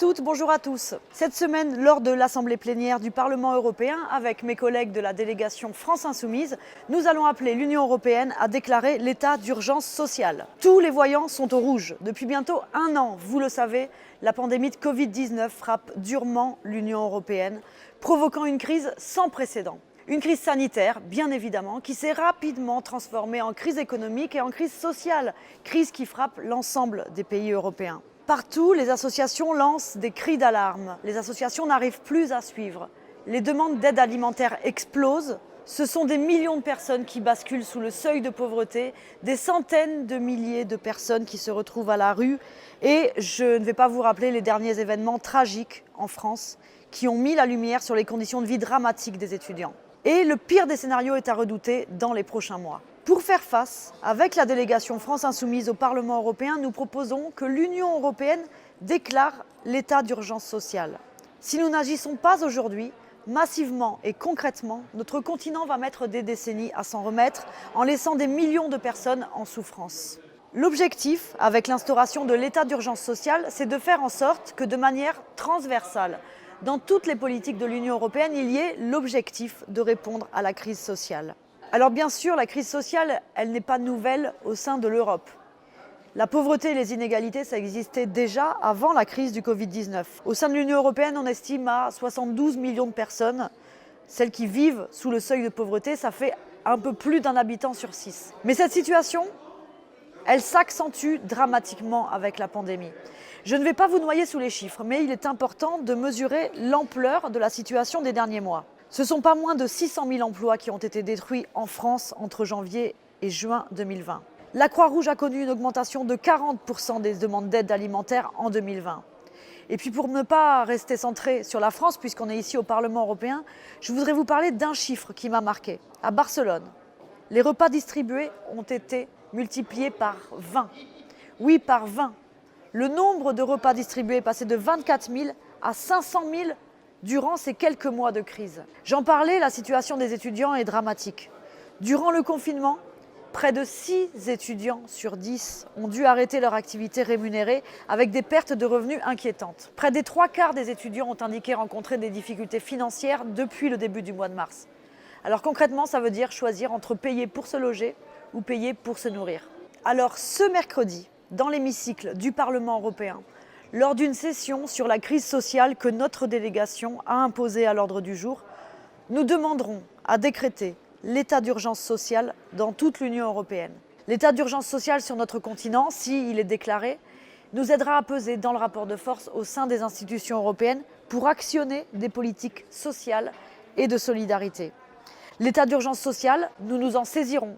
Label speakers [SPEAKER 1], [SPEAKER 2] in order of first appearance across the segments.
[SPEAKER 1] toutes, bonjour à tous. Cette semaine, lors de l'Assemblée plénière du Parlement européen, avec mes collègues de la délégation France Insoumise, nous allons appeler l'Union européenne à déclarer l'état d'urgence sociale. Tous les voyants sont au rouge. Depuis bientôt un an, vous le savez, la pandémie de Covid-19 frappe durement l'Union européenne, provoquant une crise sans précédent. Une crise sanitaire, bien évidemment, qui s'est rapidement transformée en crise économique et en crise sociale, crise qui frappe l'ensemble des pays européens. Partout, les associations lancent des cris d'alarme. Les associations n'arrivent plus à suivre. Les demandes d'aide alimentaire explosent. Ce sont des millions de personnes qui basculent sous le seuil de pauvreté, des centaines de milliers de personnes qui se retrouvent à la rue. Et je ne vais pas vous rappeler les derniers événements tragiques en France qui ont mis la lumière sur les conditions de vie dramatiques des étudiants. Et le pire des scénarios est à redouter dans les prochains mois. Pour faire face, avec la délégation France Insoumise au Parlement européen, nous proposons que l'Union européenne déclare l'état d'urgence sociale. Si nous n'agissons pas aujourd'hui, massivement et concrètement, notre continent va mettre des décennies à s'en remettre en laissant des millions de personnes en souffrance. L'objectif, avec l'instauration de l'état d'urgence sociale, c'est de faire en sorte que de manière transversale, dans toutes les politiques de l'Union européenne, il y ait l'objectif de répondre à la crise sociale. Alors bien sûr, la crise sociale, elle n'est pas nouvelle au sein de l'Europe. La pauvreté et les inégalités, ça existait déjà avant la crise du Covid-19. Au sein de l'Union européenne, on estime à 72 millions de personnes, celles qui vivent sous le seuil de pauvreté, ça fait un peu plus d'un habitant sur 6. Mais cette situation, elle s'accentue dramatiquement avec la pandémie. Je ne vais pas vous noyer sous les chiffres, mais il est important de mesurer l'ampleur de la situation des derniers mois. Ce ne sont pas moins de 600 000 emplois qui ont été détruits en France entre janvier et juin 2020. La Croix-Rouge a connu une augmentation de 40% des demandes d'aide alimentaire en 2020. Et puis pour ne pas rester centré sur la France, puisqu'on est ici au Parlement européen, je voudrais vous parler d'un chiffre qui m'a marqué. À Barcelone, les repas distribués ont été multipliés par 20. Oui, par 20. Le nombre de repas distribués est passé de 24 000 à 500 000 durant ces quelques mois de crise. J'en parlais, la situation des étudiants est dramatique. Durant le confinement, près de 6 étudiants sur 10 ont dû arrêter leur activité rémunérée avec des pertes de revenus inquiétantes. Près des 3/4 des étudiants ont indiqué rencontrer des difficultés financières depuis le début du mois de mars. Alors concrètement, ça veut dire choisir entre payer pour se loger ou payer pour se nourrir. Alors ce mercredi, dans l'hémicycle du Parlement européen, lors d'une session sur la crise sociale que notre délégation a imposée à l'ordre du jour, nous demanderons à décréter l'état d'urgence sociale dans toute l'Union européenne. L'état d'urgence sociale sur notre continent, s'il est déclaré, nous aidera à peser dans le rapport de force au sein des institutions européennes pour actionner des politiques sociales et de solidarité. L'état d'urgence sociale, nous nous en saisirons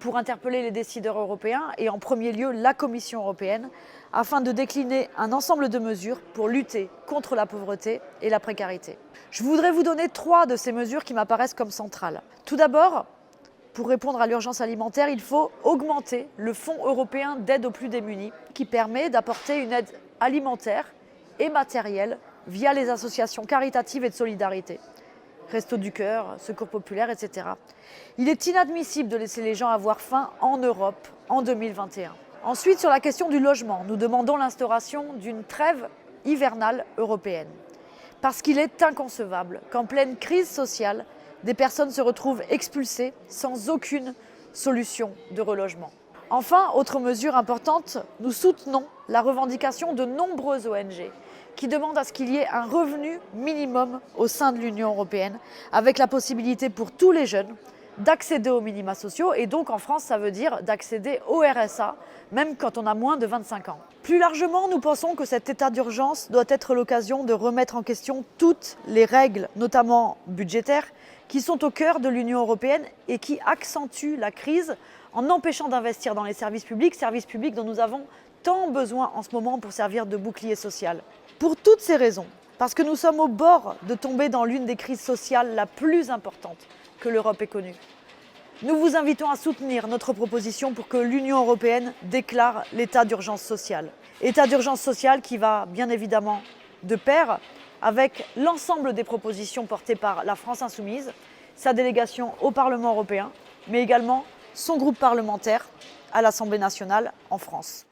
[SPEAKER 1] pour interpeller les décideurs européens et en premier lieu la Commission européenne afin de décliner un ensemble de mesures pour lutter contre la pauvreté et la précarité. Je voudrais vous donner 3 de ces mesures qui m'apparaissent comme centrales. Tout d'abord, pour répondre à l'urgence alimentaire, il faut augmenter le Fonds européen d'aide aux plus démunis qui permet d'apporter une aide alimentaire et matérielle via les associations caritatives et de solidarité. Restos du Cœur, Secours Populaire, etc. Il est inadmissible de laisser les gens avoir faim en Europe en 2021. Ensuite, sur la question du logement, nous demandons l'instauration d'une trêve hivernale européenne. Parce qu'il est inconcevable qu'en pleine crise sociale, des personnes se retrouvent expulsées sans aucune solution de relogement. Enfin, autre mesure importante, nous soutenons la revendication de nombreuses ONG qui demandent à ce qu'il y ait un revenu minimum au sein de l'Union européenne, avec la possibilité pour tous les jeunes d'accéder aux minima sociaux, et donc en France, ça veut dire d'accéder au RSA, même quand on a moins de 25 ans. Plus largement, nous pensons que cet état d'urgence doit être l'occasion de remettre en question toutes les règles, notamment budgétaires, qui sont au cœur de l'Union européenne et qui accentuent la crise en empêchant d'investir dans les services publics dont nous avons tant besoin en ce moment pour servir de bouclier social. Pour toutes ces raisons, parce que nous sommes au bord de tomber dans l'une des crises sociales la plus importante que l'Europe ait connue, nous vous invitons à soutenir notre proposition pour que l'Union européenne déclare l'état d'urgence sociale. État d'urgence sociale qui va bien évidemment de pair avec l'ensemble des propositions portées par la France Insoumise, sa délégation au Parlement européen, mais également son groupe parlementaire à l'Assemblée nationale en France.